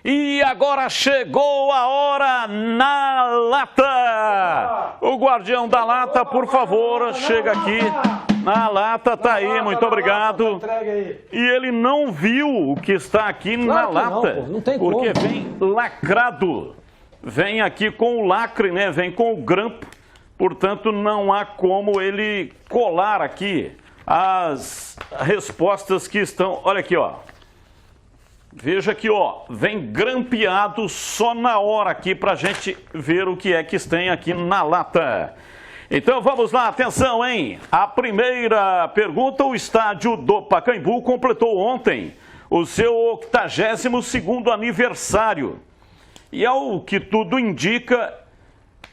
E agora chegou a hora na lata. O guardião da lata, por favor, chega aqui. Na lata, tá aí, muito obrigado. E ele não viu o que está aqui na lata, porque vem lacrado. Vem aqui com o lacre, né? Vem com o grampo. Portanto, não há como ele colar aqui as respostas que estão... Olha aqui, ó. Veja aqui, ó. Vem grampeado só na hora aqui para a gente ver o que é que tem aqui na lata. Então, vamos lá. Atenção, hein? A primeira pergunta. O estádio do Pacaembu completou ontem o seu 82º aniversário. E ao que tudo indica,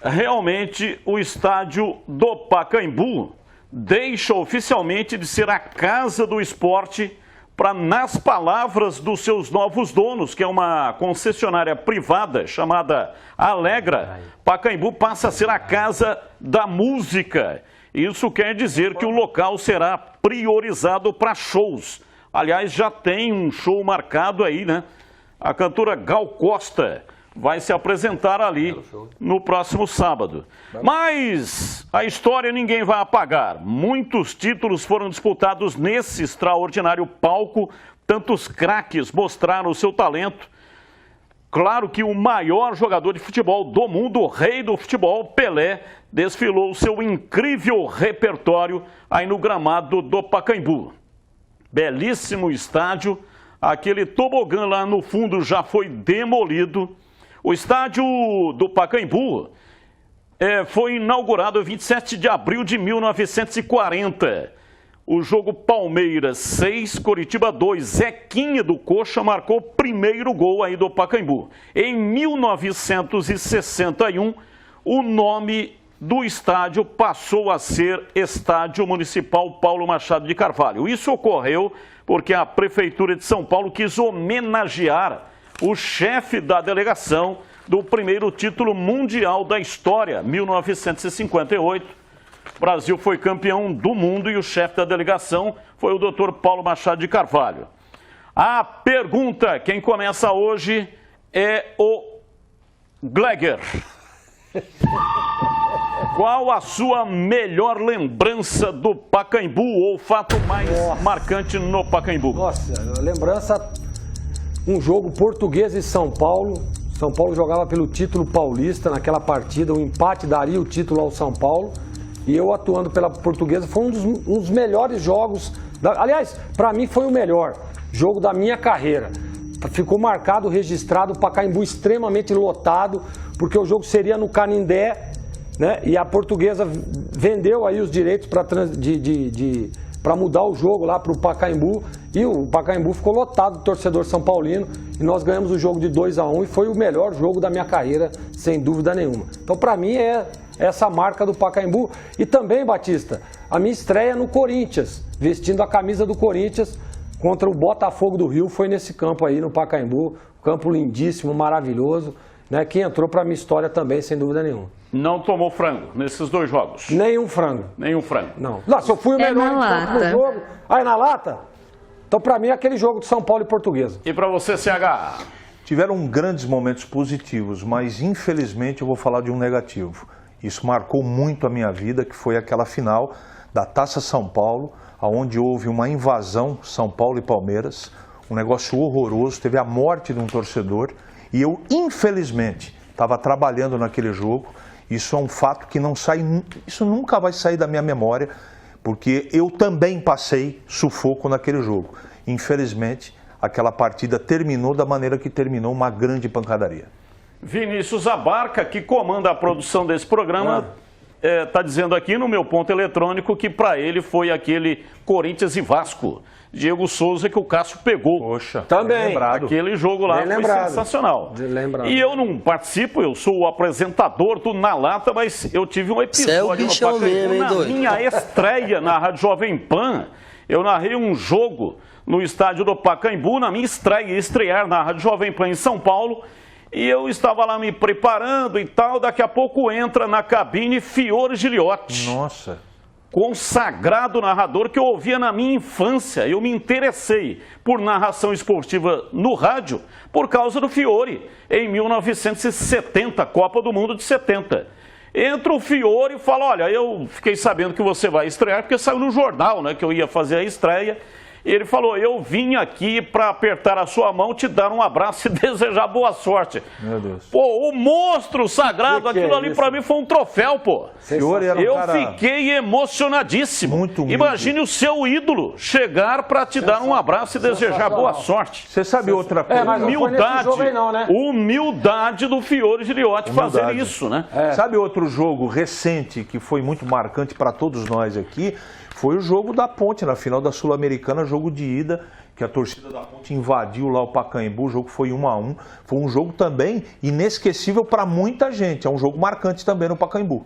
realmente o estádio do Pacaembu deixa oficialmente de ser a casa do esporte para, nas palavras dos seus novos donos, que é uma concessionária privada chamada Alegra, Pacaembu passa a ser a casa da música. Isso quer dizer que o local será priorizado para shows. Aliás, já tem um show marcado aí, né? A cantora Gal Costa vai se apresentar ali no próximo sábado. Mas a história ninguém vai apagar. Muitos títulos foram disputados nesse extraordinário palco. Tantos craques mostraram o seu talento. Claro que o maior jogador de futebol do mundo, o rei do futebol, Pelé, desfilou o seu incrível repertório aí no gramado do Pacaembu. Belíssimo estádio. Aquele tobogã lá no fundo já foi demolido. O estádio do Pacaembu foi inaugurado em 27 de abril de 1940. O jogo Palmeiras 6, Coritiba 2. Zequinha do Coxa marcou o primeiro gol aí do Pacaembu. Em 1961, o nome do estádio passou a ser Estádio Municipal Paulo Machado de Carvalho. Isso ocorreu porque a Prefeitura de São Paulo quis homenagear o chefe da delegação do primeiro título mundial da história, 1958. O Brasil foi campeão do mundo e o chefe da delegação foi o Dr. Paulo Machado de Carvalho. A pergunta, quem começa hoje é o Gleger. Qual a sua melhor lembrança do Pacaembu ou o fato mais marcante no Pacaembu? Nossa, lembrança... Um jogo Portuguesa e São Paulo. São Paulo jogava pelo título paulista naquela partida. O empate daria o título ao São Paulo. E eu atuando pela Portuguesa. Foi um dos melhores jogos. Aliás, para mim foi o melhor jogo da minha carreira. Ficou marcado, registrado, o Pacaembu extremamente lotado. Porque o jogo seria no Canindé, né? E a Portuguesa vendeu aí os direitos para mudar o jogo lá para o Pacaembu, e o Pacaembu ficou lotado de torcedor são paulino, e nós ganhamos o jogo de 2-1 e foi o melhor jogo da minha carreira, sem dúvida nenhuma. Então, para mim, é essa marca do Pacaembu. E também, Batista, a minha estreia no Corinthians, vestindo a camisa do Corinthians contra o Botafogo do Rio, foi nesse campo aí, no Pacaembu, campo lindíssimo, maravilhoso, né, que entrou para a minha história também, sem dúvida nenhuma. Não tomou frango nesses dois jogos? Nenhum frango. Nenhum frango? Não. Não, se eu fui o melhor no jogo... Aí na lata? Então, para mim, é aquele jogo de São Paulo e Portuguesa. E para você, CH? Tiveram grandes momentos positivos, mas infelizmente eu vou falar de um negativo. Isso marcou muito a minha vida, que foi aquela final da Taça São Paulo, onde houve uma invasão, São Paulo e Palmeiras, um negócio horroroso, teve a morte de um torcedor, e eu, infelizmente, estava trabalhando naquele jogo. Isso é um fato que não sai, isso nunca vai sair da minha memória, porque eu também passei sufoco naquele jogo. Infelizmente, aquela partida terminou da maneira que terminou, uma grande pancadaria. Vinícius Abarca, que comanda a produção desse programa, está dizendo aqui no meu ponto eletrônico que para ele foi aquele Corinthians e Vasco. Diego Souza que o Cássio pegou. Poxa, também. Lembrado. Aquele jogo lá foi sensacional. E eu não participo, eu sou o apresentador do Na Lata, mas eu tive um episódio no Pacaembu, na minha estreia na Rádio Jovem Pan. Eu narrei um jogo no estádio do Pacaembu, na minha estrear na Rádio Jovem Pan em São Paulo. E eu estava lá me preparando e tal, daqui a pouco entra na cabine Fiore Giliotti. Nossa. consagrado narrador que eu ouvia na minha infância. Eu me interessei por narração esportiva no rádio por causa do Fiore, em 1970, Copa do Mundo de 70. Entra o Fiore e fala, olha, eu fiquei sabendo que você vai estrear, porque saiu no jornal, né, que eu ia fazer a estreia. Ele falou, eu vim aqui para apertar a sua mão, te dar um abraço e desejar boa sorte. Meu Deus. Pô, o monstro sagrado, aquilo ali para mim foi um troféu, pô. Fiore era um Eu cara fiquei emocionadíssimo. muito humilde. Imagine o seu ídolo chegar para te dar um abraço e desejar boa sorte. Você sabe outra coisa? mas não foi nesse jogo aí não, né? Humildade do Fiore Giliotti fazer Humildade. isso, né? Sabe outro jogo recente que foi muito marcante para todos nós aqui? Foi o jogo da Ponte, na final da Sul-Americana, jogo de ida, que a torcida da Ponte invadiu lá o Pacaembu, o jogo foi 1-1. Foi um jogo também inesquecível para muita gente, é um jogo marcante também no Pacaembu.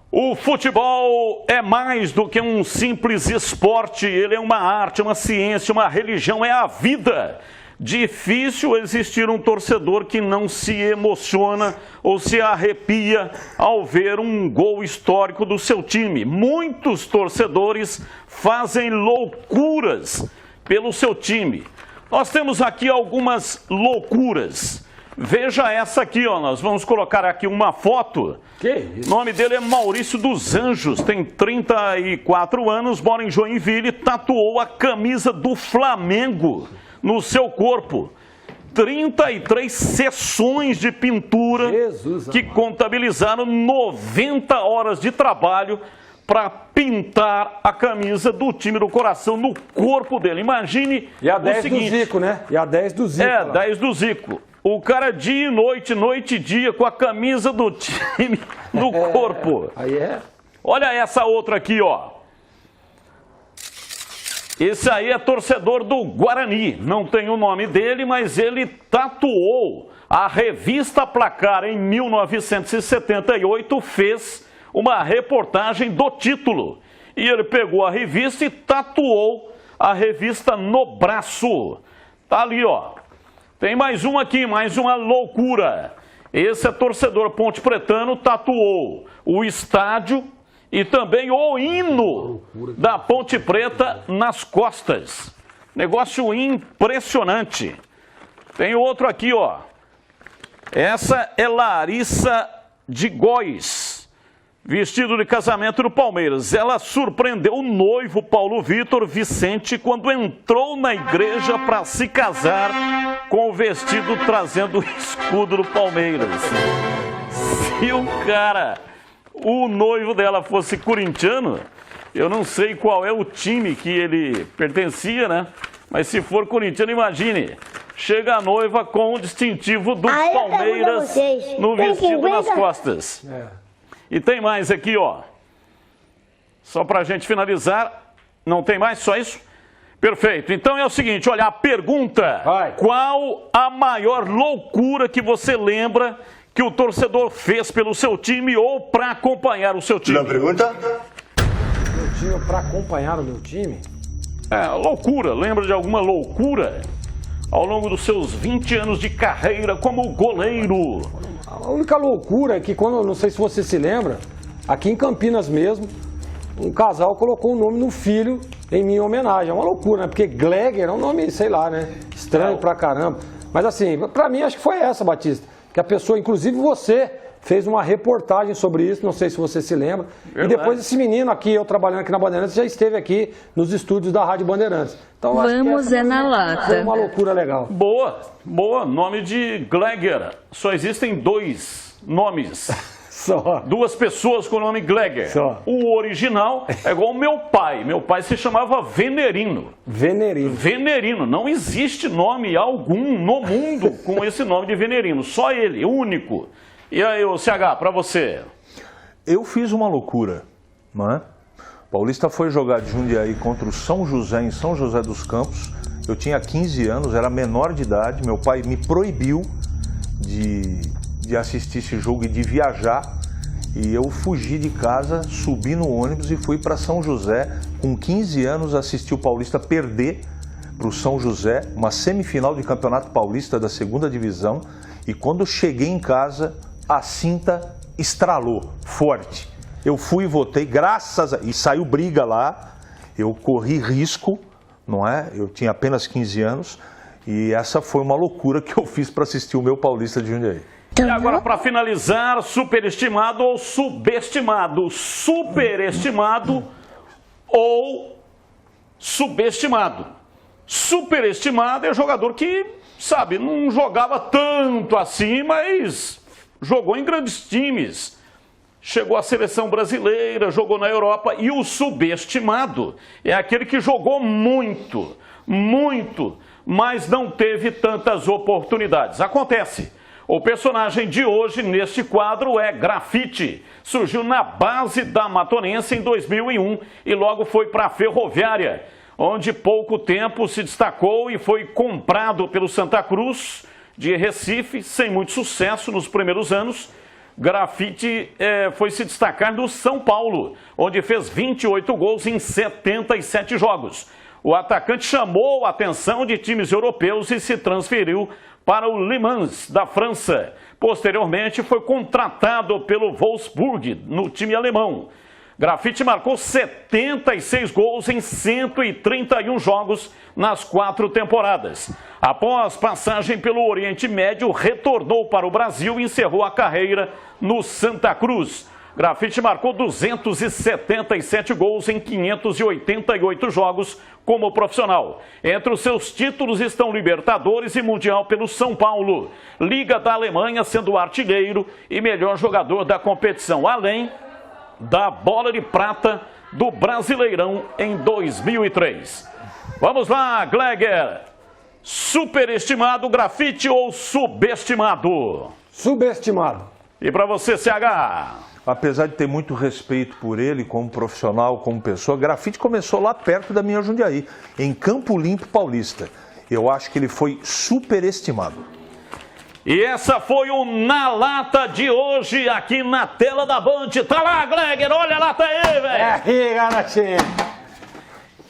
O futebol é mais do que um simples esporte, ele é uma arte, uma ciência, uma religião, é a vida. Difícil existir um torcedor que não se emociona ou se arrepia ao ver um gol histórico do seu time. Muitos torcedores fazem loucuras pelo seu time. Nós temos aqui algumas loucuras. Veja essa aqui, ó. Nós vamos colocar aqui uma foto. Que isso? O nome dele é Maurício dos Anjos, tem 34 anos, mora em Joinville e tatuou a camisa do Flamengo no seu corpo. 33 sessões de pintura que contabilizaram 90 horas de trabalho para pintar a camisa do time do coração no corpo dele. Imagine E a 10 o seguinte, do Zico, né? E a 10 do Zico. É, lá. 10 do Zico. O cara dia e noite, noite e dia, com a camisa do time no corpo. Aí é. Olha essa outra aqui, ó. Esse aí é torcedor do Guarani. Não tem o nome dele, mas ele tatuou a revista Placar em 1978, fez uma reportagem do título. E ele pegou a revista e tatuou a revista no braço. Tá ali, ó. Tem mais um aqui, mais uma loucura. Esse é torcedor pontepretano, tatuou o estádio e também o hino da Ponte Preta nas costas. Negócio impressionante. Tem outro aqui, ó. Essa é Larissa de Góes, vestido de casamento do Palmeiras. Ela surpreendeu o noivo Paulo Vitor Vicente quando entrou na igreja para se casar com o vestido trazendo o escudo do Palmeiras. Se o cara, o noivo dela, fosse corintiano, eu não sei qual é o time que ele pertencia, né? Mas se for corintiano, imagine, chega a noiva com o distintivo do Palmeiras no vestido nas costas. E tem mais aqui, ó. Só pra gente finalizar, não tem mais, só isso? Perfeito. Então é o seguinte, olha, a pergunta, qual a maior loucura que você lembra que o torcedor fez pelo seu time ou para acompanhar o seu time? Não pergunta? Meu time para acompanhar o meu time? É, loucura. Lembra de alguma loucura ao longo dos seus 20 anos de carreira como goleiro? A única loucura é que quando, não sei se você se lembra, aqui em Campinas mesmo, um casal colocou o nome no filho em minha homenagem. É uma loucura, né? Porque Gleger é um nome, sei lá, né? Estranho pra caramba. Mas assim, pra mim acho que foi essa, Batista. Que a pessoa, inclusive você, fez uma reportagem sobre isso, não sei se você se lembra. Verdade. E depois esse menino aqui, eu trabalhando aqui na Bandeirantes, já esteve aqui nos estúdios da Rádio Bandeirantes. Então, acho que Vamos essa na lata. foi uma loucura legal. Boa, boa. Nome de Gleger. Só existem dois nomes. Só. Duas pessoas com o nome Gleger. Só. O original é igual o meu pai. Meu pai se chamava Venerino. Venerino. Venerino. Não existe nome algum no mundo com esse nome de Venerino. Só ele, único. E aí, o CH, pra você? Eu fiz uma loucura, não é? Paulista foi jogar de Jundiaí contra o São José, em São José dos Campos. Eu tinha 15 anos, era menor de idade. Meu pai me proibiu de assistir esse jogo e de viajar. E eu fugi de casa, subi no ônibus e fui para São José. Com 15 anos, assisti o Paulista perder para o São José, uma semifinal de Campeonato Paulista da 2ª Divisão. E quando cheguei em casa, a cinta estralou forte. Eu fui e votei, e saiu briga lá, eu corri risco, não é? Eu tinha apenas 15 anos e essa foi uma loucura que eu fiz para assistir o meu Paulista de Jundiaí. E agora, para finalizar, superestimado ou subestimado? Superestimado ou subestimado? Superestimado é jogador que, sabe, não jogava tanto assim, mas jogou em grandes times. Chegou à seleção brasileira, jogou na Europa. E o subestimado é aquele que jogou muito, mas não teve tantas oportunidades. Acontece. O personagem de hoje neste quadro é Grafite. Surgiu na base da Matonense em 2001 e logo foi para a Ferroviária, onde pouco tempo se destacou e foi comprado pelo Santa Cruz de Recife, sem muito sucesso nos primeiros anos. Grafite foi se destacar no São Paulo, onde fez 28 gols em 77 jogos. O atacante chamou a atenção de times europeus e se transferiu para o Le Mans, da França. Posteriormente, foi contratado pelo Wolfsburg, no time alemão. Grafite marcou 76 gols em 131 jogos nas 4 temporadas. Após passagem pelo Oriente Médio, retornou para o Brasil e encerrou a carreira no Santa Cruz. Grafite marcou 277 gols em 588 jogos como profissional. Entre os seus títulos estão Libertadores e Mundial pelo São Paulo, Liga da Alemanha sendo artilheiro e melhor jogador da competição, além da bola de prata do Brasileirão em 2003. Vamos lá, Gleger. Superestimado Grafite ou subestimado? Subestimado. E para você, CH? Apesar de ter muito respeito por ele como profissional, como pessoa, Grafite começou lá perto da minha Jundiaí, em Campo Limpo Paulista. Eu acho que ele foi superestimado. E essa foi o Na Lata de hoje, aqui na tela da Band. Tá lá, Gleger, olha a lata aí, velho. É aí, garotinho.